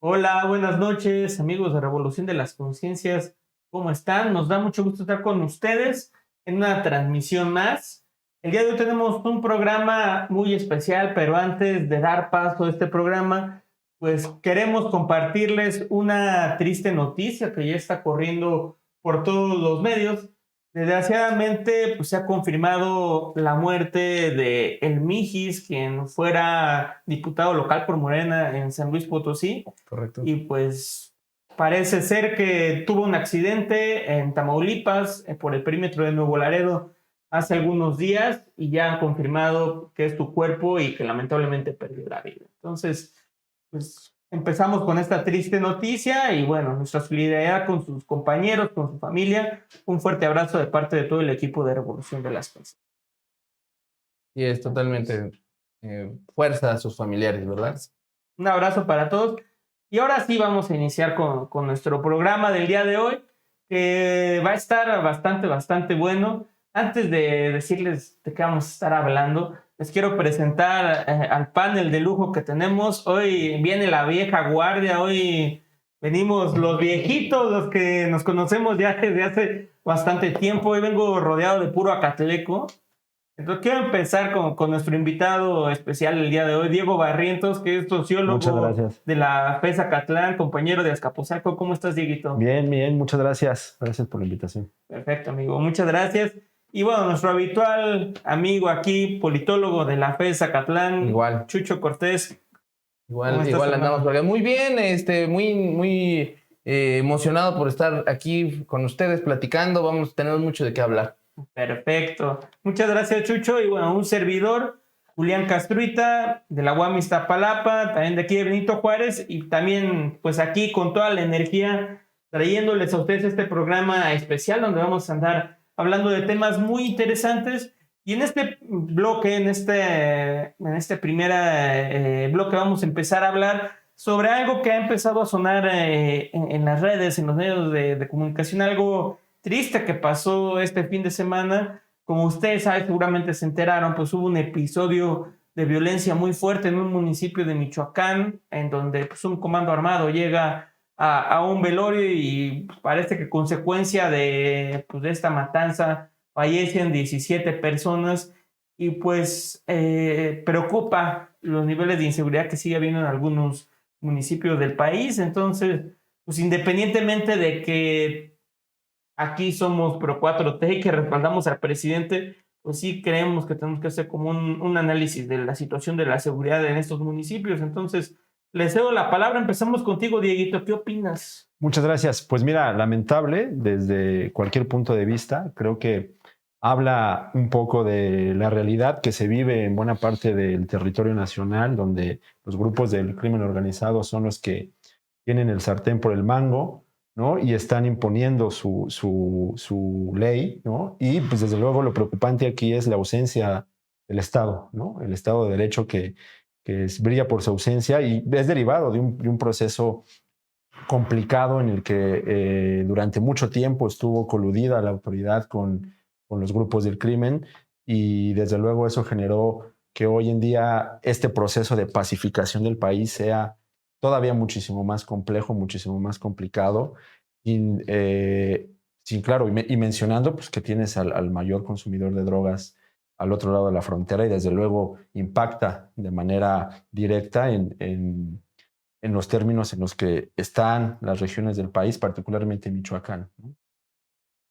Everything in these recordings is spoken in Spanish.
Hola, buenas noches, amigos de Revolución de las Conciencias. ¿Cómo están? Nos da mucho gusto estar con ustedes en una transmisión más. El día de hoy tenemos un programa muy especial, pero antes de dar paso a este programa, pues queremos compartirles una triste noticia que ya está corriendo por todos los medios. Desgraciadamente, pues se ha confirmado la muerte de El Mijis, quien fuera diputado local por Morena en San Luis Potosí. Correcto. Y pues parece ser que tuvo un accidente en Tamaulipas, por el perímetro de Nuevo Laredo, hace algunos días, y ya han confirmado que es su cuerpo y que lamentablemente perdió la vida. Entonces, pues empezamos con esta triste noticia y bueno, nuestra solidaridad con sus compañeros, con su familia. Un fuerte abrazo de parte de todo el equipo de Revolución de las Cosas. Y es totalmente fuerza a sus familiares, ¿verdad? Un abrazo para todos. Y ahora sí vamos a iniciar con nuestro programa del día de hoy, que va a estar bastante bueno. Antes de decirles de qué vamos a estar hablando, les quiero presentar al panel de lujo que tenemos. Hoy viene la vieja guardia, hoy venimos los viejitos, los que nos conocemos ya desde hace bastante tiempo. Hoy vengo rodeado de puro acatleco. Entonces quiero empezar con nuestro invitado especial el día de hoy, Diego Barrientos, que es Muchas sociólogo gracias. de la FES Acatlán, compañero de Azcapotzalco. ¿Cómo estás, Dieguito? Bien, muchas gracias. Gracias por la invitación. Perfecto, amigo. Muchas gracias. Y bueno, nuestro habitual amigo aquí, politólogo de la FES Acatlán, Igual. Chucho Cortés. Igual andamos por acá. Muy bien, muy emocionado por estar aquí con ustedes platicando. Vamos a tener mucho de qué hablar. Perfecto. Muchas gracias, Chucho. Y bueno, un servidor, Julián Castruita, de la UAM Iztapalapa, también de aquí de Benito Juárez, y también pues aquí con toda la energía trayéndoles a ustedes este programa especial donde vamos a andar hablando de temas muy interesantes. Y en este bloque, en este primer bloque, vamos a empezar a hablar sobre algo que ha empezado a sonar en las redes, en los medios de comunicación, algo triste que pasó este fin de semana. Como ustedes saben, seguramente se enteraron, pues hubo un episodio de violencia muy fuerte en un municipio de Michoacán, en donde pues, un comando armado llega a un velorio y parece que consecuencia de esta matanza fallecen 17 personas y pues preocupa los niveles de inseguridad que sigue habiendo en algunos municipios del país. Entonces, pues independientemente de que aquí somos pro 4T y que respaldamos al presidente, pues sí creemos que tenemos que hacer como un análisis de la situación de la seguridad en estos municipios. Entonces, les cedo la palabra. Empezamos contigo, Dieguito. ¿Qué opinas? Muchas gracias. Pues mira, lamentable desde cualquier punto de vista. Creo que habla un poco de la realidad que se vive en buena parte del territorio nacional, donde los grupos del crimen organizado son los que tienen el sartén por el mango, ¿no? Y están imponiendo su ley, ¿no? Y pues desde luego lo preocupante aquí es la ausencia del Estado, ¿no? El Estado de Derecho que brilla por su ausencia y es derivado de un proceso complicado en el que durante mucho tiempo estuvo coludida la autoridad con los grupos del crimen y desde luego eso generó que hoy en día este proceso de pacificación del país sea todavía muchísimo más complejo, muchísimo más complicado. Y, sí, claro, y mencionando pues, que tienes al mayor consumidor de drogas al otro lado de la frontera y desde luego impacta de manera directa en los términos en los que están las regiones del país, particularmente Michoacán, ¿no?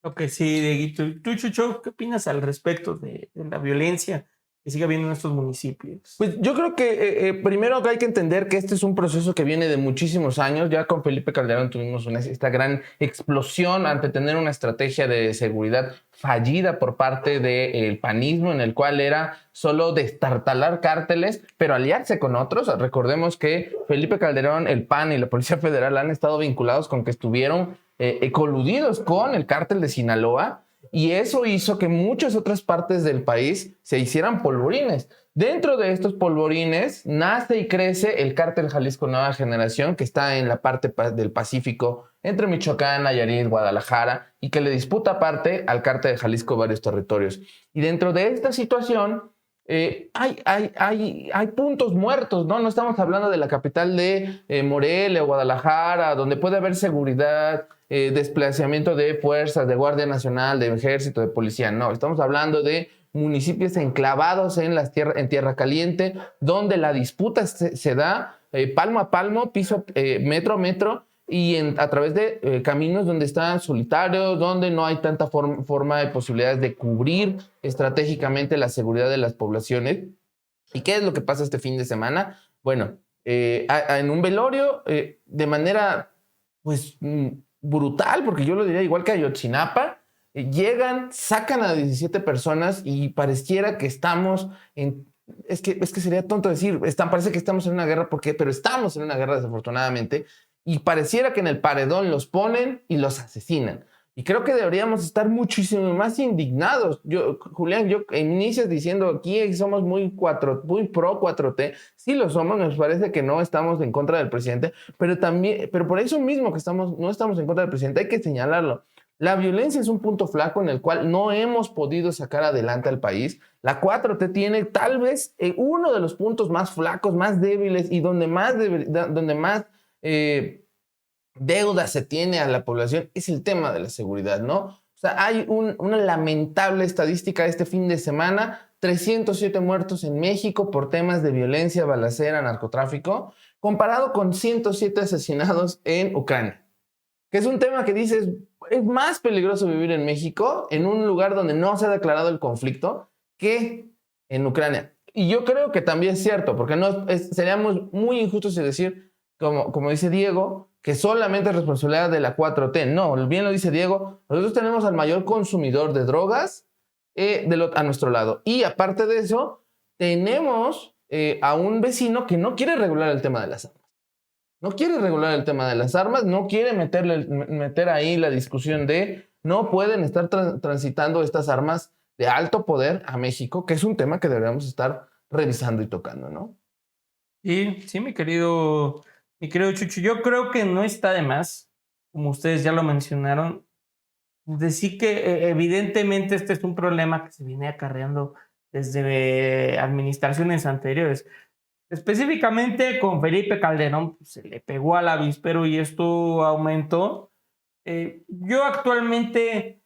Ok, sí, Dieguito. ¿Tú, Chucho, qué opinas al respecto de la violencia que sigue habiendo en estos municipios? Pues yo creo que primero hay que entender que este es un proceso que viene de muchísimos años. Ya con Felipe Calderón tuvimos esta gran explosión ante tener una estrategia de seguridad fallida por parte del panismo, en el cual era solo destartalar cárteles, pero aliarse con otros. Recordemos que Felipe Calderón, el PAN y la Policía Federal han estado vinculados con que estuvieron coludidos con el cártel de Sinaloa. Y eso hizo que muchas otras partes del país se hicieran polvorines. Dentro de estos polvorines nace y crece el Cártel Jalisco Nueva Generación, que está en la parte del Pacífico, entre Michoacán, Nayarit, Guadalajara, y que le disputa parte al Cártel de Jalisco varios territorios. Y dentro de esta situación, hay puntos muertos, ¿no? No estamos hablando de la capital de Morelia o Guadalajara, donde puede haber seguridad, desplazamiento de fuerzas, de Guardia Nacional, de Ejército, de Policía. No, estamos hablando de municipios enclavados en tierra caliente, donde la disputa se da palmo a palmo, metro a metro, y a través de caminos donde están solitarios, donde no hay tanta forma de posibilidades de cubrir estratégicamente la seguridad de las poblaciones. ¿Y qué es lo que pasa este fin de semana? Bueno, en un velorio, de manera pues brutal, porque yo lo diría igual que Ayotzinapa, llegan, sacan a 17 personas y pareciera que estamos en... Es que sería tonto decir, parece que estamos en una guerra, pero estamos en una guerra desafortunadamente, y pareciera que en el paredón los ponen y los asesinan. Y creo que deberíamos estar muchísimo más indignados. Julián, inicias diciendo aquí somos muy pro 4T. Sí lo somos, nos parece que no estamos en contra del presidente, pero por eso mismo que no estamos en contra del presidente, hay que señalarlo. La violencia es un punto flaco en el cual no hemos podido sacar adelante al país. La 4T tiene tal vez uno de los puntos más flacos, más débiles y donde más deuda se tiene a la población es el tema de la seguridad, ¿no? O sea, hay una lamentable estadística este fin de semana, 307 muertos en México por temas de violencia, balacera, narcotráfico, comparado con 107 asesinados en Ucrania, que es un tema que dices, es más peligroso vivir en México, en un lugar donde no se ha declarado el conflicto, que en Ucrania. Y yo creo que también es cierto, porque seríamos muy injustos si decir, como dice Diego, que solamente es responsabilidad de la 4T. No, bien lo dice Diego, nosotros tenemos al mayor consumidor de drogas a nuestro lado. Y aparte de eso, tenemos a un vecino que no quiere regular el tema de las armas. No quiere regular el tema de las armas, no quiere meter ahí la discusión de no pueden estar transitando estas armas de alto poder a México, que es un tema que deberíamos estar revisando y tocando, ¿no? Sí, mi querido Chucho, yo creo que no está de más, como ustedes ya lo mencionaron, decir que evidentemente este es un problema que se viene acarreando desde administraciones anteriores. Específicamente con Felipe Calderón, pues, se le pegó al avispero y esto aumentó. Yo actualmente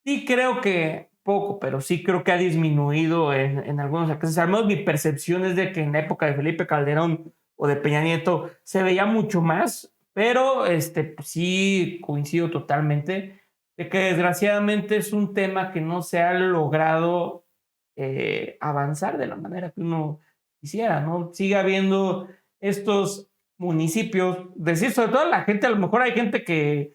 sí creo que poco, pero sí creo que ha disminuido en algunos casos. Al menos mi percepción es de que en la época de Felipe Calderón o de Peña Nieto se veía mucho más, pero pues sí coincido totalmente de que desgraciadamente es un tema que no se ha logrado avanzar de la manera que uno quisiera, ¿no? Sigue habiendo estos municipios, decir, sobre todo la gente, a lo mejor hay gente que,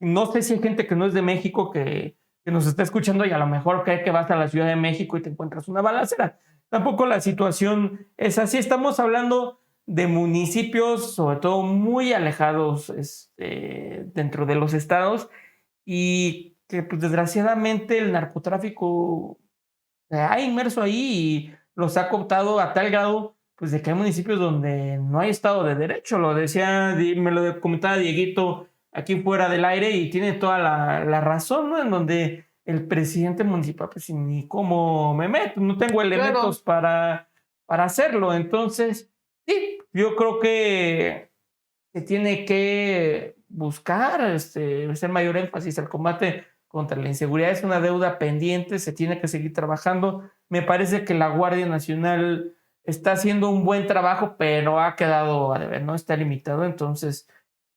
no sé si hay gente que no es de México que nos está escuchando y a lo mejor cree que vas a la Ciudad de México y te encuentras una balacera. Tampoco la situación es así. Estamos hablando de municipios, sobre todo muy alejados dentro de los estados y que pues, desgraciadamente el narcotráfico se ha inmerso ahí y los ha cooptado a tal grado pues, de que hay municipios donde no hay Estado de Derecho. Lo decía, me lo comentaba Dieguito aquí fuera del aire y tiene toda la razón, ¿no? En donde el presidente municipal, pues ni cómo me meto, no tengo elementos para hacerlo. Entonces, sí, yo creo que se tiene que buscar hacer mayor énfasis al combate contra la inseguridad. Es una deuda pendiente, se tiene que seguir trabajando. Me parece que la Guardia Nacional está haciendo un buen trabajo, pero ha quedado a deber, ¿no? Está limitado, entonces,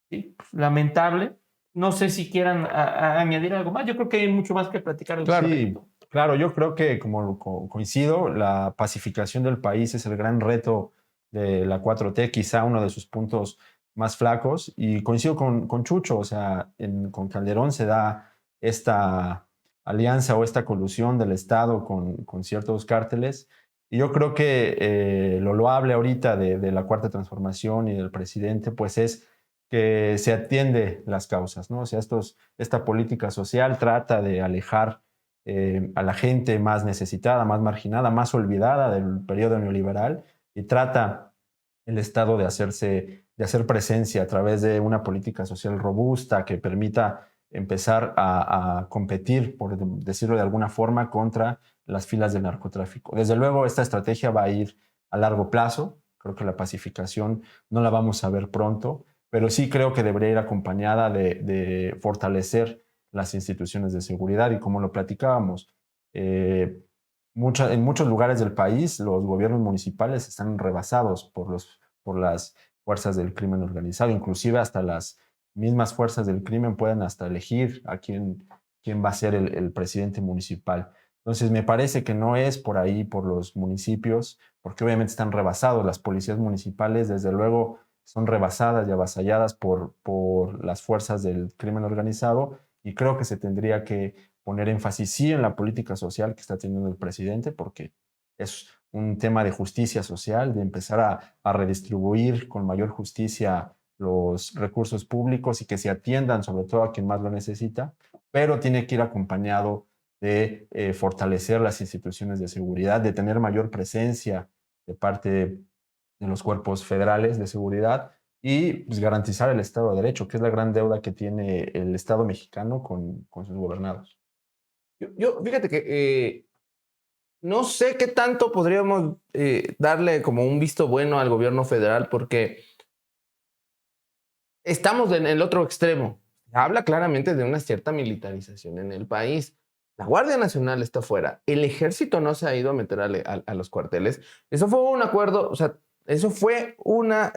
sí, pues, lamentable. No sé si quieran añadir algo más. Yo creo que hay mucho más que platicar. Claro, sí, claro, yo creo que como coincido, la pacificación del país es el gran reto de la 4T, quizá uno de sus puntos más flacos, y coincido con Chucho, o sea, con Calderón se da esta alianza o esta colusión del Estado con ciertos cárteles, y yo creo que lo loable ahorita de la Cuarta Transformación y del presidente, pues es que se atiende las causas, ¿no? O sea, esta política social trata de alejar a la gente más necesitada, más marginada, más olvidada del periodo neoliberal y trata el Estado de hacer presencia a través de una política social robusta que permita empezar a competir, por decirlo de alguna forma, contra las filas del narcotráfico. Desde luego, esta estrategia va a ir a largo plazo. Creo que la pacificación no la vamos a ver pronto, pero sí creo que debería ir acompañada de fortalecer las instituciones de seguridad. Y como lo platicábamos, en muchos lugares del país los gobiernos municipales están rebasados por las fuerzas del crimen organizado. Inclusive hasta las mismas fuerzas del crimen pueden hasta elegir a quién va a ser el presidente municipal. Entonces, me parece que no es por ahí, por los municipios, porque obviamente están rebasados. Las policías municipales, desde luego, son rebasadas y avasalladas por las fuerzas del crimen organizado, y creo que se tendría que poner énfasis sí en la política social que está teniendo el presidente, porque es un tema de justicia social, de empezar a redistribuir con mayor justicia los recursos públicos y que se atiendan sobre todo a quien más lo necesita, pero tiene que ir acompañado de fortalecer las instituciones de seguridad, de tener mayor presencia de parte de los cuerpos federales de seguridad y pues, garantizar el Estado de Derecho, que es la gran deuda que tiene el Estado mexicano con sus gobernados. Fíjate que no sé qué tanto podríamos darle como un visto bueno al gobierno federal, porque estamos en el otro extremo. Habla claramente de una cierta militarización en el país. La Guardia Nacional está fuera. El ejército no se ha ido a meter a los cuarteles. Eso fue un acuerdo, o sea, eso fue una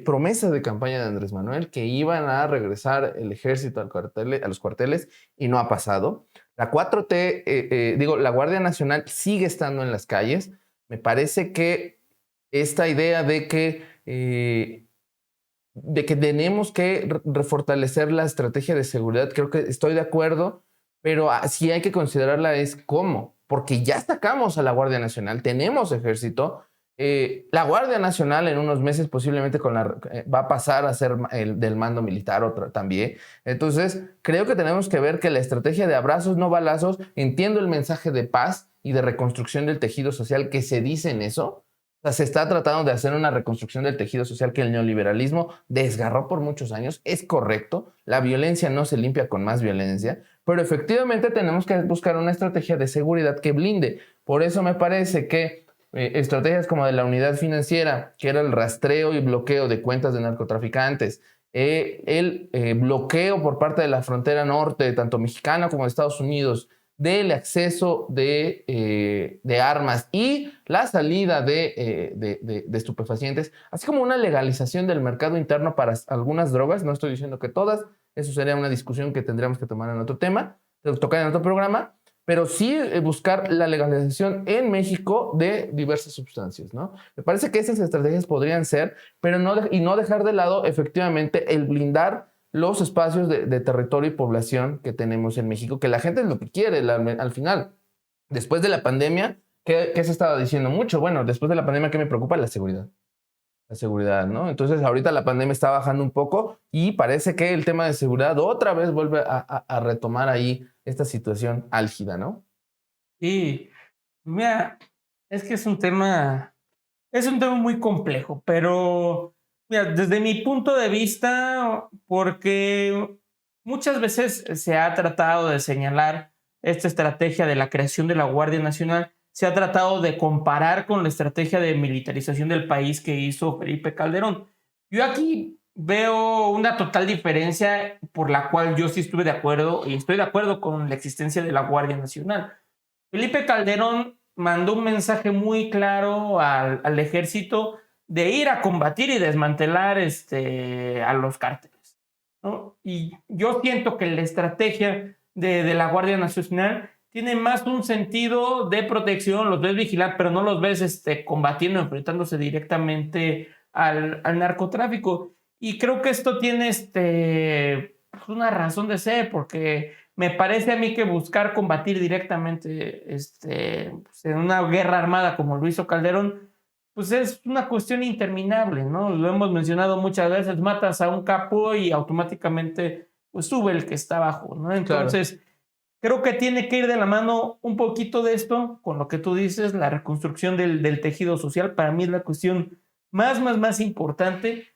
promesa de campaña de Andrés Manuel, que iban a regresar el ejército a los cuarteles, y no ha pasado. La 4T, la Guardia Nacional sigue estando en las calles. Me parece que esta idea de que tenemos que refortalecer la estrategia de seguridad, creo que estoy de acuerdo, pero sí hay que considerarla es cómo, porque ya sacamos a la Guardia Nacional, tenemos ejército. La Guardia Nacional en unos meses posiblemente va a pasar a ser del mando militar también. Entonces, creo que tenemos que ver que la estrategia de abrazos, no balazos, entiendo el mensaje de paz y de reconstrucción del tejido social que se dice en eso. O sea, se está tratando de hacer una reconstrucción del tejido social que el neoliberalismo desgarró por muchos años. Es correcto, la violencia no se limpia con más violencia, pero efectivamente tenemos que buscar una estrategia de seguridad que blinde. Por eso me parece que estrategias como de la unidad financiera, que era el rastreo y bloqueo de cuentas de narcotraficantes, el bloqueo por parte de la frontera norte, tanto mexicana como de Estados Unidos, del acceso de armas y la salida de estupefacientes, así como una legalización del mercado interno para algunas drogas. No estoy diciendo que todas, eso sería una discusión que tendríamos que tomar en otro tema, tocar en otro programa, pero sí buscar la legalización en México de diversas sustancias, ¿no? Me parece que esas estrategias podrían ser, pero no dejar de lado efectivamente el blindar los espacios de territorio y población que tenemos en México, que la gente es lo que quiere al final. Después de la pandemia, ¿qué se estaba diciendo mucho? Bueno, después de la pandemia, ¿qué me preocupa? La seguridad. La seguridad, ¿no? Entonces, ahorita la pandemia está bajando un poco y parece que el tema de seguridad otra vez vuelve a retomar ahí esta situación álgida, ¿no? Y mira, es que es un tema muy complejo, pero mira, desde mi punto de vista, porque muchas veces se ha tratado de señalar esta estrategia de la creación de la Guardia Nacional, se ha tratado de comparar con la estrategia de militarización del país que hizo Felipe Calderón. Yo aquí veo una total diferencia por la cual yo sí estuve de acuerdo y estoy de acuerdo con la existencia de la Guardia Nacional. Felipe Calderón mandó un mensaje muy claro al ejército de ir a combatir y desmantelar a los cárteles, ¿no? Y yo siento que la estrategia de la Guardia Nacional tiene más un sentido de protección, los ves vigilar, pero no los ves combatiendo, enfrentándose directamente al narcotráfico. Y creo que esto tiene una razón de ser, porque me parece a mí que buscar combatir directamente pues en una guerra armada como lo hizo Calderón, pues es una cuestión interminable, ¿no? Lo hemos mencionado muchas veces, matas a un capo y automáticamente pues sube el que está abajo, ¿no? Entonces, claro, creo que tiene que ir de la mano un poquito de esto con lo que tú dices, la reconstrucción del tejido social. Para mí es la cuestión más importante.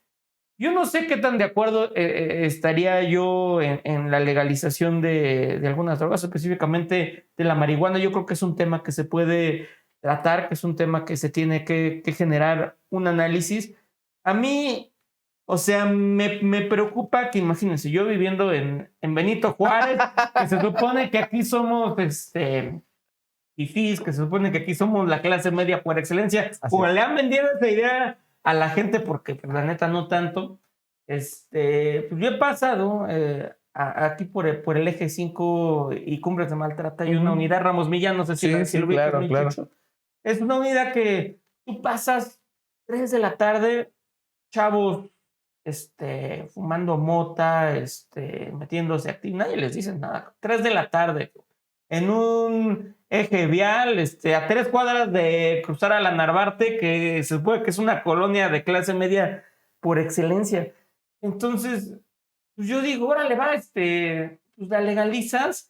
Yo no sé qué tan de acuerdo estaría yo en la legalización de algunas drogas, específicamente de la marihuana. Yo creo que es un tema que se puede tratar, que es un tema que se tiene que generar un análisis. A mí, o sea, me preocupa que, imagínense, yo viviendo en Benito Juárez, que se supone que aquí somos fifís, que se supone que aquí somos la clase media por excelencia, o le han vendido esa idea a la gente, porque pues, la neta no tanto. Pues yo he pasado aquí por el eje 5 y Cumbres de Maltrata, hay una unidad Ramos Millán, no sé si lo ubicas, claro, claro. Chucho. Es una unidad que tú pasas 3 de la tarde, chavos fumando mota, metiéndose activo, nadie les dice nada. 3 de la tarde, en un eje vial, a 3 cuadras de cruzar a la Narvarte, que se supone que es una colonia de clase media por excelencia. Entonces, pues yo digo, órale, va, pues la legalizas,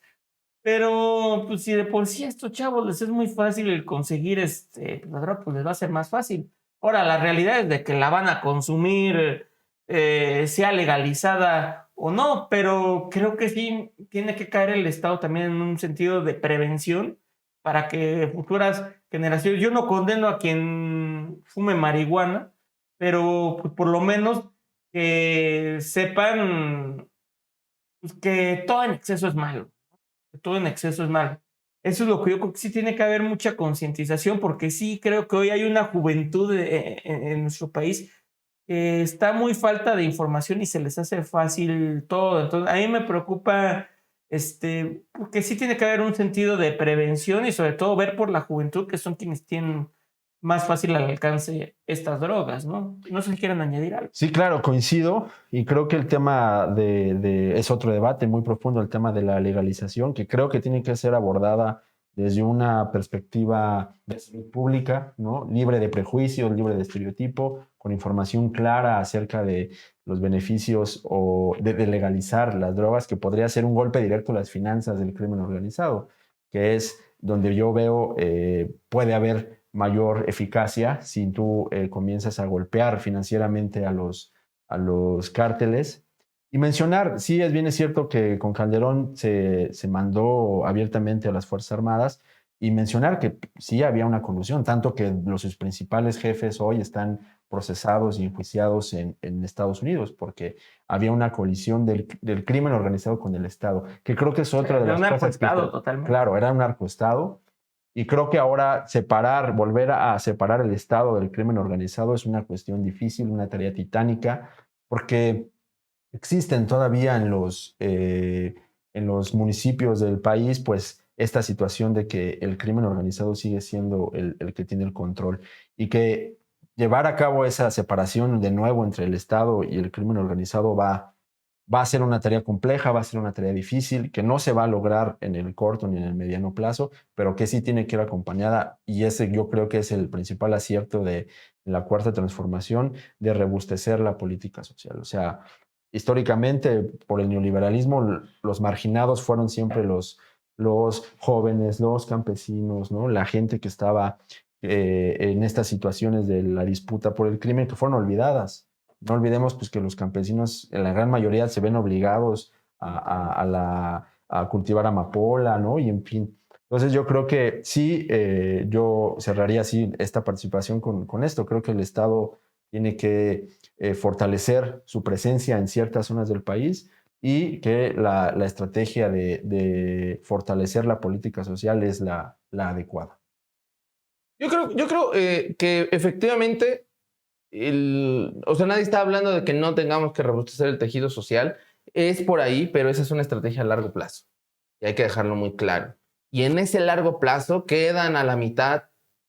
pero pues si de por sí a estos chavos les es muy fácil el conseguir la droga, pues les va a ser más fácil. Ahora, la realidad es de que la van a consumir, sea legalizada o no, pero creo que sí tiene que caer el Estado también en un sentido de prevención para que futuras generaciones, yo no condeno a quien fume marihuana, pero pues, por lo menos que sepan pues, que todo en exceso es malo, que todo en exceso es malo. Eso es lo que yo creo que sí tiene que haber mucha concientización, porque sí creo que hoy hay una juventud en nuestro país que está muy falta de información y se les hace fácil todo. Entonces, a mí me preocupa, porque sí tiene que haber un sentido de prevención y sobre todo ver por la juventud, que son quienes tienen más fácil al alcance estas drogas, ¿no? No sé si quieren añadir algo. Sí, claro, coincido y creo que el tema es otro debate muy profundo, el tema de la legalización, que creo que tiene que ser abordada desde una perspectiva de salud pública, ¿no? Libre de prejuicios, libre de estereotipo, con información clara acerca de los beneficios o de legalizar las drogas, que podría ser un golpe directo a las finanzas del crimen organizado, que es donde yo veo puede haber mayor eficacia si tú comienzas a golpear financieramente a los cárteles. Y mencionar, sí, es cierto que con Calderón se mandó abiertamente a las Fuerzas Armadas, y mencionar que sí había una colusión, tanto que sus principales jefes hoy están procesados y enjuiciados en Estados Unidos, porque había una colisión del crimen organizado con el Estado, que creo que es otra de las cosas que... Totalmente. Claro, era un narcoestado. Y creo que ahora volver a separar el Estado del crimen organizado es una cuestión difícil, una tarea titánica, porque existen todavía en los municipios del país, pues, esta situación de que el crimen organizado sigue siendo el que tiene el control, y que llevar a cabo esa separación de nuevo entre el Estado y el crimen organizado va a ser una tarea compleja, va a ser una tarea difícil, que no se va a lograr en el corto ni en el mediano plazo, pero que sí tiene que ir acompañada, y ese yo creo que es el principal acierto de la Cuarta Transformación, de robustecer la política social. O sea, históricamente, por el neoliberalismo, los marginados fueron siempre los jóvenes, los campesinos, ¿no? La gente que estaba en estas situaciones de la disputa por el crimen, que fueron olvidadas. No olvidemos pues, que los campesinos, en la gran mayoría, se ven obligados a cultivar amapola, ¿no? Y en fin. Entonces yo creo que sí, yo cerraría así esta participación con esto. Creo que el Estado tiene que fortalecer su presencia en ciertas zonas del país, y que la estrategia de fortalecer la política social es la adecuada. Yo creo que efectivamente, o sea, nadie está hablando de que no tengamos que robustecer el tejido social. Es por ahí, pero esa es una estrategia a largo plazo. Y hay que dejarlo muy claro. Y en ese largo plazo quedan a la mitad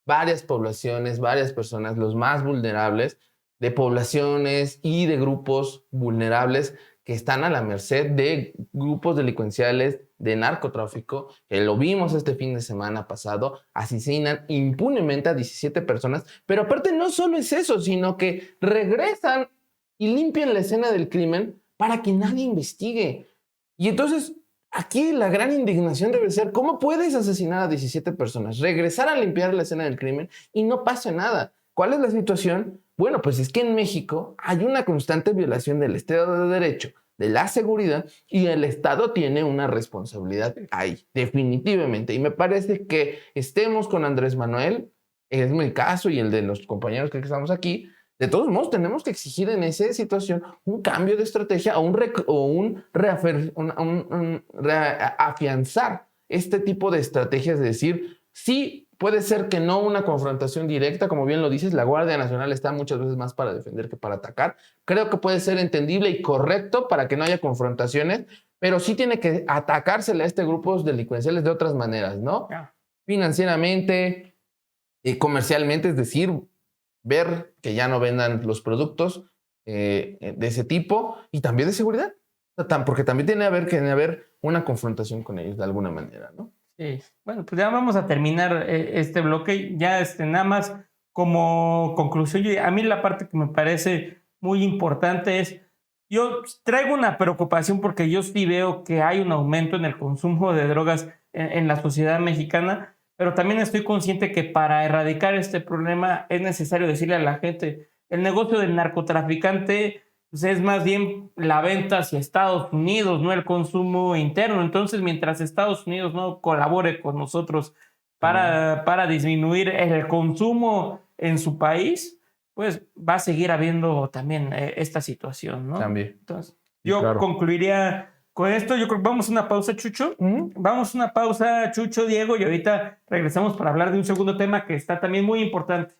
varias poblaciones, varias personas, los más vulnerables, de poblaciones y de grupos vulnerables que están a la merced de grupos delincuenciales, de narcotráfico, que lo vimos este fin de semana pasado, asesinan impunemente a 17 personas, pero aparte no solo es eso, sino que regresan y limpian la escena del crimen para que nadie investigue. Y entonces, aquí la gran indignación debe ser, ¿cómo puedes asesinar a 17 personas, regresar a limpiar la escena del crimen y no pasa nada? ¿Cuál es la situación? bueno, pues es que en México hay una constante violación del Estado de Derecho, de la seguridad, y el Estado tiene una responsabilidad ahí, definitivamente. Y me parece que estemos con Andrés Manuel, es mi caso y el de los compañeros que estamos aquí, de todos modos tenemos que exigir en esa situación un cambio de estrategia o afianzar este tipo de estrategias, de decir, sí, puede ser que no una confrontación directa, como bien lo dices, la Guardia Nacional está muchas veces más para defender que para atacar. Creo que puede ser entendible y correcto para que no haya confrontaciones, pero sí tiene que atacársele a este grupo delincuenciales de otras maneras, ¿no? Financieramente, comercialmente, es decir, ver que ya no vendan los productos de ese tipo, y también de seguridad, porque también tiene que haber una confrontación con ellos de alguna manera, ¿no? Sí. Bueno, pues ya vamos a terminar este bloque. Ya nada más como conclusión, a mí la parte que me parece muy importante es, yo traigo una preocupación porque yo sí veo que hay un aumento en el consumo de drogas en la sociedad mexicana, pero también estoy consciente que para erradicar este problema es necesario decirle a la gente, el negocio del narcotraficante pues es más bien la venta hacia Estados Unidos, no el consumo interno. Entonces, mientras Estados Unidos no colabore con nosotros para disminuir el consumo en su país, pues va a seguir habiendo también esta situación, ¿no? También. Entonces, yo concluiría con esto. Yo creo que vamos a una pausa, Chucho. Vamos a una pausa, Chucho, Diego, y ahorita regresamos para hablar de un segundo tema que está también muy importante.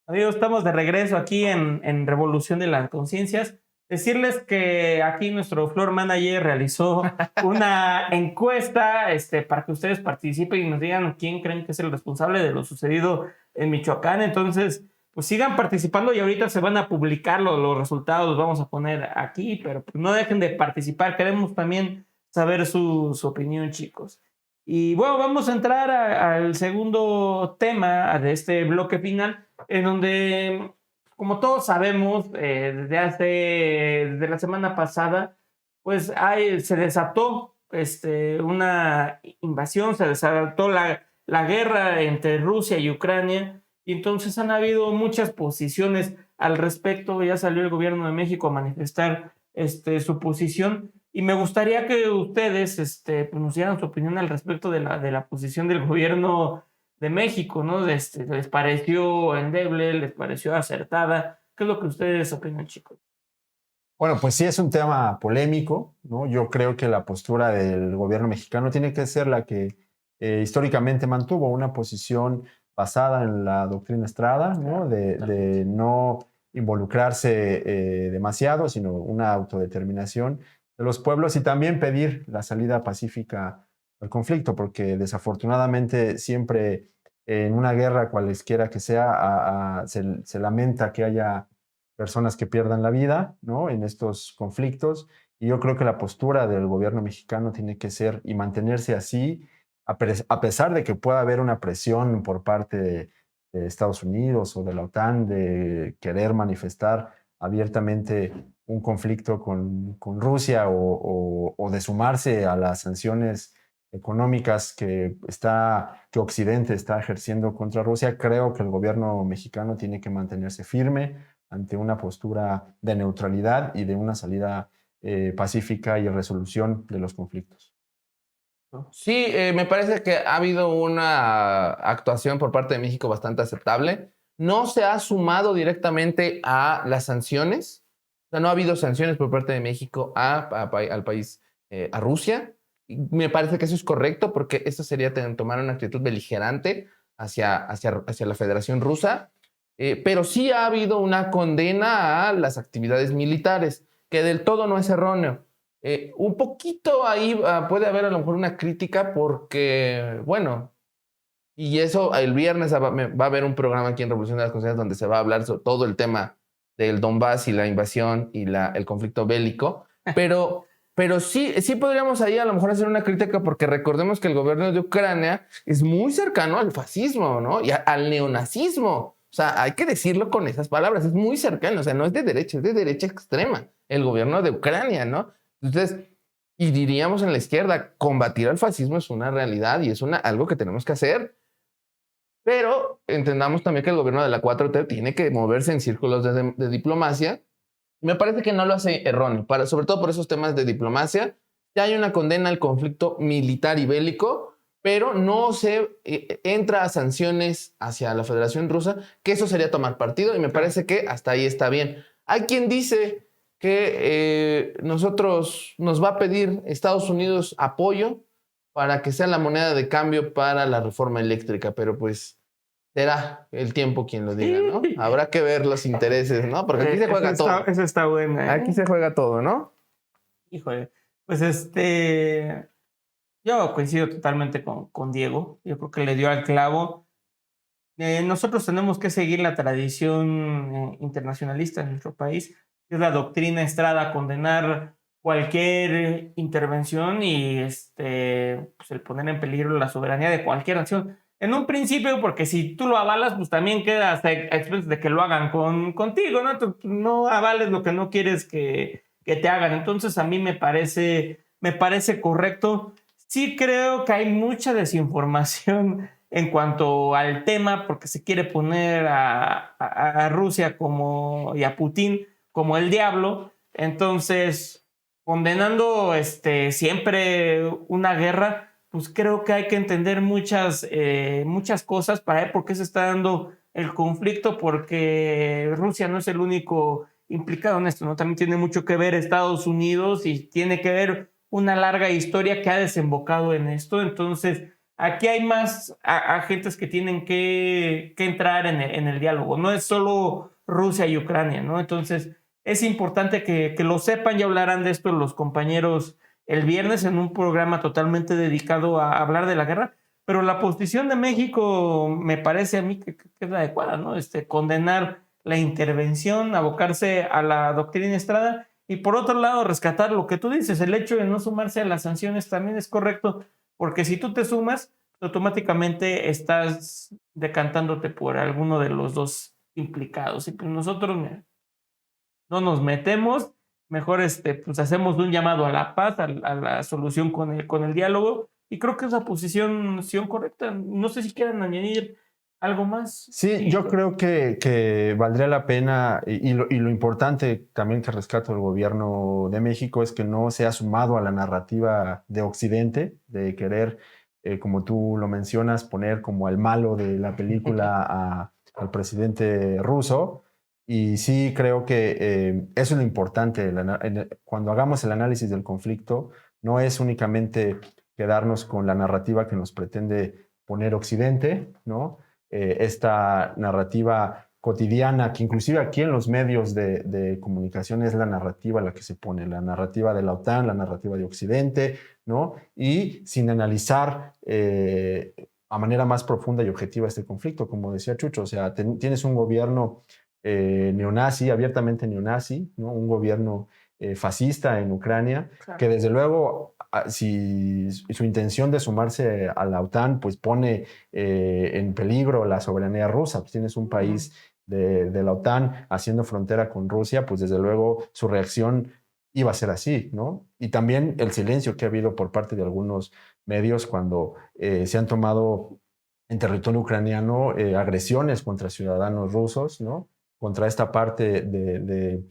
Amigos, estamos de regreso aquí en Revolución de las Conciencias. Decirles que aquí nuestro floor manager realizó una encuesta para que ustedes participen y nos digan quién creen que es el responsable de lo sucedido en Michoacán. Entonces, pues sigan participando y ahorita se van a publicar los resultados, los vamos a poner aquí, pero pues no dejen de participar. Queremos también saber su opinión, chicos. Y bueno, vamos a entrar al segundo tema de este bloque final, en donde, como todos sabemos, desde la semana pasada, pues se desató una invasión, se desató la guerra entre Rusia y Ucrania, y entonces han habido muchas posiciones al respecto. Ya salió el gobierno de México a manifestar su posición, y me gustaría que ustedes pues nos dieran su opinión al respecto de la posición del gobierno de México, ¿no? ¿Les pareció endeble? ¿Les pareció acertada? ¿Qué es lo que ustedes opinan, chicos? Bueno, pues sí es un tema polémico, ¿no? Yo creo que la postura del gobierno mexicano tiene que ser la que históricamente mantuvo, una posición basada en la doctrina Estrada, ¿no? De no involucrarse demasiado, sino una autodeterminación de los pueblos, y también pedir la salida pacífica al conflicto, porque desafortunadamente siempre en una guerra, cualesquiera que sea, se lamenta que haya personas que pierdan la vida, ¿no? En estos conflictos. Y yo creo que la postura del gobierno mexicano tiene que ser y mantenerse así, a pesar de que pueda haber una presión por parte de Estados Unidos o de la OTAN de querer manifestar abiertamente un conflicto con Rusia o de sumarse a las sanciones económicas que Occidente está ejerciendo contra Rusia. Creo que el gobierno mexicano tiene que mantenerse firme ante una postura de neutralidad y de una salida pacífica y resolución de los conflictos. Sí, me parece que ha habido una actuación por parte de México bastante aceptable. No se ha sumado directamente a las sanciones. O sea, no ha habido sanciones por parte de México al país, a Rusia. Y me parece que eso es correcto, porque eso sería tomar una actitud beligerante hacia la Federación Rusa. Pero sí ha habido una condena a las actividades militares, que del todo no es erróneo. Un poquito ahí puede haber a lo mejor una crítica porque, bueno, y eso el viernes va a haber un programa aquí en Revolución de las Conciencias donde se va a hablar sobre todo el tema del Donbass y la invasión y el conflicto bélico, pero sí podríamos ahí a lo mejor hacer una crítica, porque recordemos que el gobierno de Ucrania es muy cercano al fascismo, ¿no? Y al neonazismo. O sea, hay que decirlo con esas palabras, es muy cercano, o sea, no es de derecha, es de derecha extrema el gobierno de Ucrania, ¿no? Entonces, y diríamos en la izquierda, combatir al fascismo es una realidad y es algo que tenemos que hacer. Pero entendamos también que el gobierno de la 4T tiene que moverse en círculos de diplomacia. Me parece que no lo hace erróneo, sobre todo por esos temas de diplomacia. Ya hay una condena al conflicto militar y bélico, pero no se entra a sanciones hacia la Federación Rusa, que eso sería tomar partido, y me parece que hasta ahí está bien. Hay quien dice que nos va a pedir Estados Unidos apoyo para que sea la moneda de cambio para la reforma eléctrica, pero pues será el tiempo quien lo diga, ¿no? Habrá que ver los intereses, ¿no? Porque aquí se juega todo. Eso está bueno, ¿eh? Aquí se juega todo, ¿no? Híjole, pues yo coincido totalmente con Diego. Yo creo que le dio al clavo. Nosotros tenemos que seguir la tradición internacionalista en nuestro país, que es la doctrina Estrada, condenar cualquier intervención y pues el poner en peligro la soberanía de cualquier nación. En un principio, porque si tú lo avalas, pues también quedas a expensas de que lo hagan contigo, ¿no? Tú no avales lo que no quieres que te hagan. Entonces, a mí me parece correcto. Sí creo que hay mucha desinformación en cuanto al tema, porque se quiere poner a Rusia y a Putin como el diablo. Entonces, condenando siempre una guerra, pues creo que hay que entender muchas cosas para ver por qué se está dando el conflicto, porque Rusia no es el único implicado en esto, ¿no? También tiene mucho que ver Estados Unidos y tiene que ver una larga historia que ha desembocado en esto. Entonces, aquí hay más agentes que tienen que entrar en el diálogo. No es solo Rusia y Ucrania, ¿no? Entonces, es importante que lo sepan. Ya hablarán de esto los compañeros el viernes en un programa totalmente dedicado a hablar de la guerra. Pero la posición de México me parece a mí que es la adecuada, ¿no? Condenar la intervención, abocarse a la doctrina Estrada y por otro lado rescatar lo que tú dices, el hecho de no sumarse a las sanciones también es correcto, porque si tú te sumas, automáticamente estás decantándote por alguno de los dos implicados y pues nosotros no nos metemos, mejor pues hacemos un llamado a la paz, a la solución con el diálogo y creo que es la posición correcta. No sé si quieran añadir algo más. Sí, yo creo que valdría la pena y lo importante también que rescato el gobierno de México es que no se ha sumado a la narrativa de Occidente, de querer, como tú lo mencionas, poner como al malo de la película al presidente ruso. Y sí creo que eso es lo importante. Cuando hagamos el análisis del conflicto, no es únicamente quedarnos con la narrativa que nos pretende poner Occidente, ¿no? Esta narrativa cotidiana, que inclusive aquí en los medios de comunicación es la narrativa la que se pone, la narrativa de la OTAN, la narrativa de Occidente, ¿no? Y sin analizar a manera más profunda y objetiva este conflicto, como decía Chucho, o sea, tienes un gobierno neonazi, abiertamente neonazi, ¿no? Un gobierno fascista en Ucrania, claro, que desde luego, si su intención de sumarse a la OTAN, pues pone en peligro la soberanía rusa. Pues tienes un país de la OTAN haciendo frontera con Rusia, pues desde luego su reacción iba a ser así, ¿no? Y también el silencio que ha habido por parte de algunos medios cuando se han tomado en territorio ucraniano agresiones contra ciudadanos rusos, ¿no? Contra esta parte de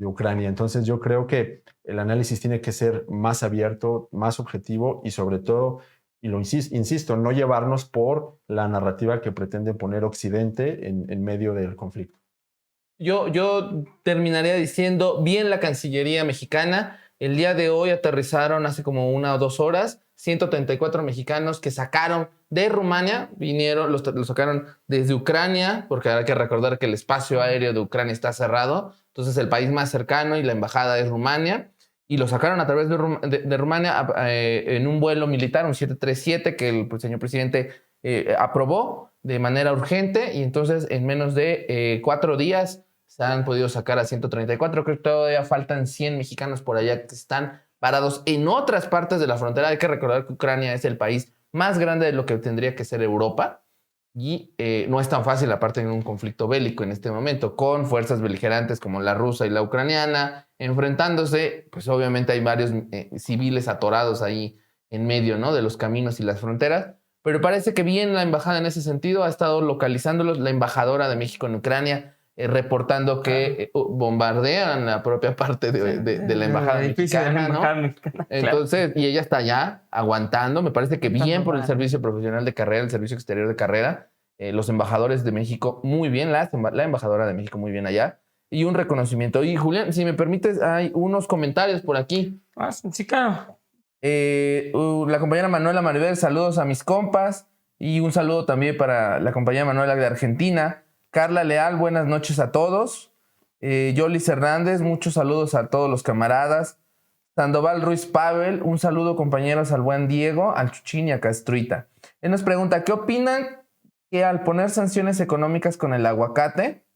Ucrania. Entonces yo creo que el análisis tiene que ser más abierto, más objetivo y sobre todo, y lo insisto, no llevarnos por la narrativa que pretende poner Occidente en medio del conflicto. Yo terminaría diciendo, bien la Cancillería mexicana, el día de hoy aterrizaron hace como 1 o 2 horas 134 mexicanos que sacaron de Rumania, los sacaron desde Ucrania, porque hay que recordar que el espacio aéreo de Ucrania está cerrado, entonces el país más cercano y la embajada es Rumania, y lo sacaron a través de Rumania en un vuelo militar, un 737, que el señor presidente aprobó de manera urgente, y entonces en menos de 4 días se han podido sacar a 134. Creo que todavía faltan 100 mexicanos por allá que están parados en otras partes de la frontera. Hay que recordar que Ucrania es el país más grande de lo que tendría que ser Europa. Y no es tan fácil, aparte en un conflicto bélico en este momento, con fuerzas beligerantes como la rusa y la ucraniana, enfrentándose, pues obviamente hay varios civiles atorados ahí en medio, ¿no?, de los caminos y las fronteras. Pero parece que bien la embajada en ese sentido ha estado localizándolos. La embajadora de México en Ucrania reportando que bombardean la propia parte de la embajada mexicana, ¿no? Entonces, y ella está allá aguantando. Me parece que bien por el servicio profesional de carrera, el servicio exterior de carrera. Los embajadores de México, muy bien. La embajadora de México, muy bien allá. Y un reconocimiento. Y Julián, si me permites, hay unos comentarios por aquí. Sí, claro. La compañera Manuela Maribel, saludos a mis compas. Y un saludo también para la compañera Manuela de Argentina. Carla Leal, buenas noches a todos. Yolis Hernández, muchos saludos a todos los camaradas. Sandoval Ruiz Pavel, un saludo compañeros al buen Diego, al Chuchín y a Castruita. Él nos pregunta, ¿qué opinan que al poner sanciones económicas con el aguacate,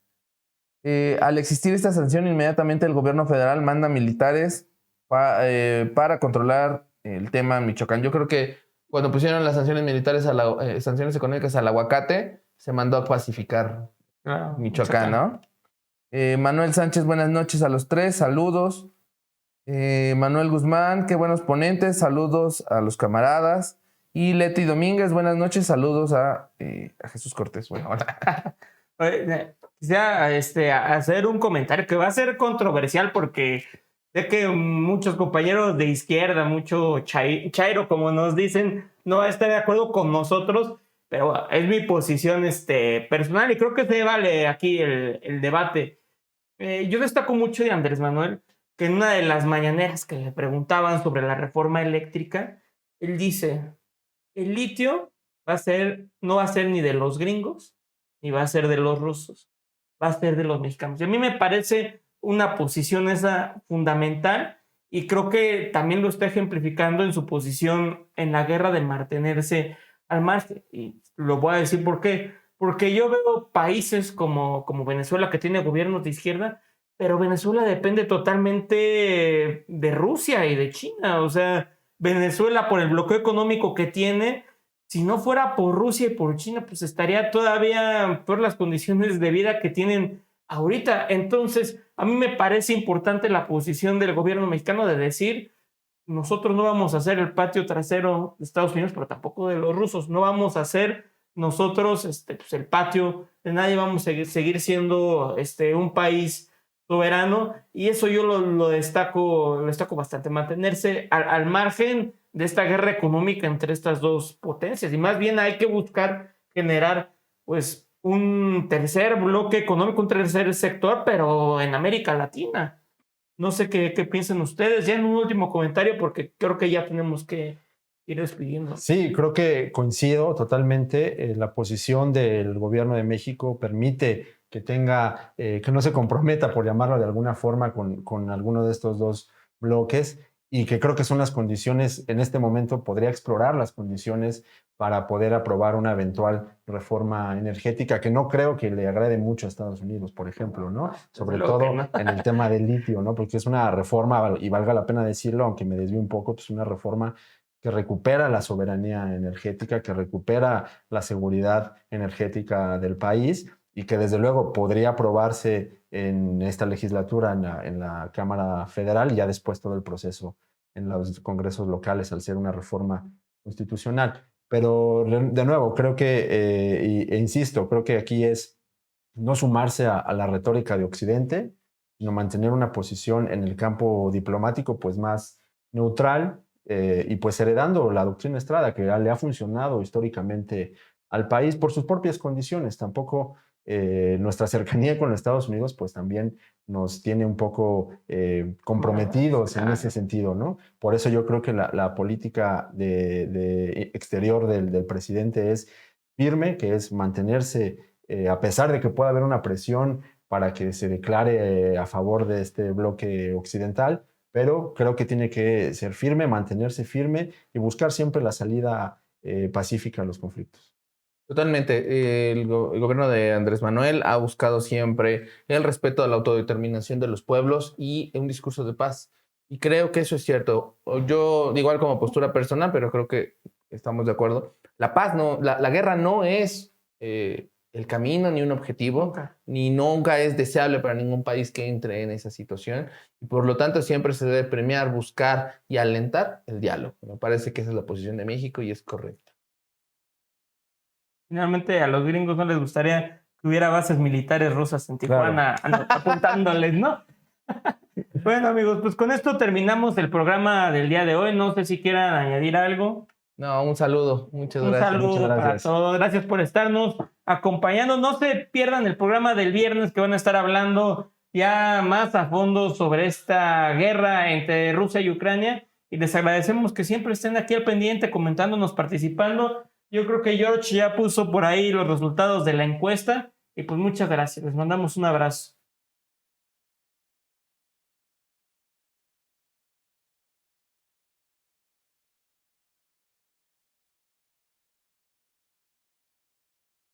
al existir esta sanción inmediatamente el gobierno federal manda militares para controlar el tema en Michoacán? Yo creo que cuando pusieron las sanciones militares, sanciones económicas al aguacate, se mandó a pacificar Michoacán, ¿no? Manuel Sánchez, buenas noches a los tres, saludos. Manuel Guzmán, qué buenos ponentes, saludos a los camaradas. Y Leti Domínguez, buenas noches, saludos a Jesús Cortés. Bueno, hola. Quisiera hacer un comentario que va a ser controversial porque sé que muchos compañeros de izquierda, mucho chairo, como nos dicen, no va a estar de acuerdo con nosotros. Pero es mi posición personal y creo que se vale aquí el debate. Yo destaco mucho de Andrés Manuel, que en una de las mañaneras que le preguntaban sobre la reforma eléctrica, él dice, el litio no va a ser ni de los gringos, ni va a ser de los rusos, va a ser de los mexicanos. Y a mí me parece una posición esa fundamental y creo que también lo está ejemplificando en su posición en la guerra de mantenerse al margen. Y lo voy a decir por qué. Porque yo veo países como Venezuela que tiene gobiernos de izquierda, pero Venezuela depende totalmente de Rusia y de China. O sea, Venezuela por el bloqueo económico que tiene, si no fuera por Rusia y por China, pues estaría todavía por las condiciones de vida que tienen ahorita. Entonces, a mí me parece importante la posición del gobierno mexicano de decir, nosotros no vamos a ser el patio trasero de Estados Unidos, pero tampoco de los rusos. No vamos a ser nosotros pues el patio de nadie. Vamos a seguir siendo un país soberano. Y eso yo lo destaco bastante. Mantenerse al margen de esta guerra económica entre estas dos potencias. Y más bien hay que buscar generar pues un tercer bloque económico, un tercer sector, pero en América Latina. No sé qué piensan ustedes. Ya en un último comentario, porque creo que ya tenemos que ir despidiendo. Sí, creo que coincido totalmente. La posición del gobierno de México permite que tenga, que no se comprometa, por llamarlo de alguna forma, con alguno de estos dos bloques, y que creo que son las condiciones, en este momento podría explorar las condiciones para poder aprobar una eventual reforma energética, que no creo que le agrade mucho a Estados Unidos, por ejemplo, ¿no? Sobre todo en el tema del litio, ¿no? Porque es una reforma, y valga la pena decirlo, aunque me desvío un poco, pues una reforma que recupera la soberanía energética, que recupera la seguridad energética del país y que desde luego podría aprobarse en esta legislatura, en la Cámara Federal, y ya después todo el proceso en los congresos locales al ser una reforma constitucional. Pero de nuevo, creo que, e insisto, creo que aquí es no sumarse a la retórica de Occidente, sino mantener una posición en el campo diplomático pues más neutral, y pues heredando la doctrina Estrada, que le ha funcionado históricamente al país por sus propias condiciones. Tampoco nuestra cercanía con los Estados Unidos pues también nos tiene un poco comprometidos en ese sentido, ¿no? Por eso yo creo que la política de exterior del presidente es firme, que es mantenerse, a pesar de que pueda haber una presión para que se declare a favor de este bloque occidental, pero creo que tiene que ser firme, mantenerse firme y buscar siempre la salida pacífica a los conflictos. Totalmente. El gobierno de Andrés Manuel ha buscado siempre el respeto a la autodeterminación de los pueblos y un discurso de paz. Y creo que eso es cierto. Yo, igual como postura personal, pero creo que estamos de acuerdo. La paz no, la guerra no es el camino ni un objetivo, ni nunca es deseable para ningún país que entre en esa situación. Y por lo tanto siempre se debe premiar, buscar y alentar el diálogo. Me parece que esa es la posición de México y es correcta. Finalmente a los gringos no les gustaría que hubiera bases militares rusas en Tijuana apuntándoles, ¿no? Bueno, amigos, pues con esto terminamos el programa del día de hoy. No sé si quieran añadir algo. No, un saludo. Muchas gracias. Un saludo para todos. Gracias por estarnos acompañando. No se pierdan el programa del viernes, que van a estar hablando ya más a fondo sobre esta guerra entre Rusia y Ucrania. Y les agradecemos que siempre estén aquí al pendiente, comentándonos, participando. Yo creo que George ya puso por ahí los resultados de la encuesta. Y pues muchas gracias. Les mandamos un abrazo.